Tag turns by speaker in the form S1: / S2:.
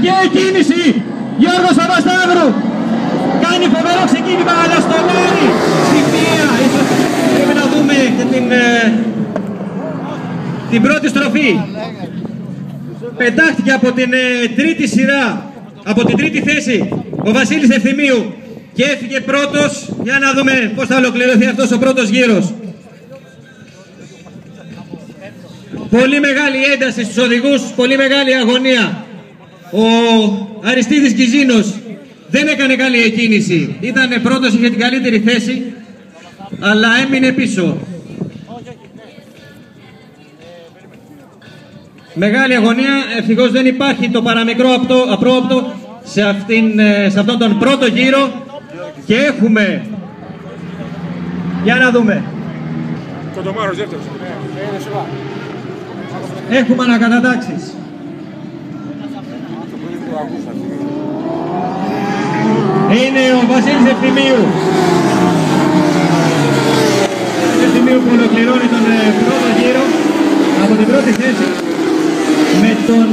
S1: και κίνηση. Γιώργος Αβασταύρου κάνει φοβερό ξεκίνημα, αλλά στο Λάρι στη μία. Ίσως πρέπει να δούμε και την πρώτη στροφή. Πετάχτηκε από την τρίτη σειρά, από την τρίτη θέση ο Βασίλης Ευθυμίου και έφυγε πρώτος. Για να δούμε πώς θα ολοκληρωθεί αυτός ο πρώτος γύρος. Πολύ μεγάλη ένταση στους οδηγούς, πολύ μεγάλη αγωνία. Ο Αριστίδης Κιζίνος δεν έκανε καλή εκκίνηση. Ήταν πρώτος, είχε την καλύτερη θέση, αλλά έμεινε πίσω. Μεγάλη αγωνία, ευτυχώς δεν υπάρχει το παραμικρό απρόοπτο σε αυτόν τον πρώτο γύρο και έχουμε, για να δούμε, έχουμε ανακατατάξεις. Είναι ο Βασίλης Ευθυμίου που ολοκληρώνει τον πρώτο γύρο από την πρώτη θέση με τον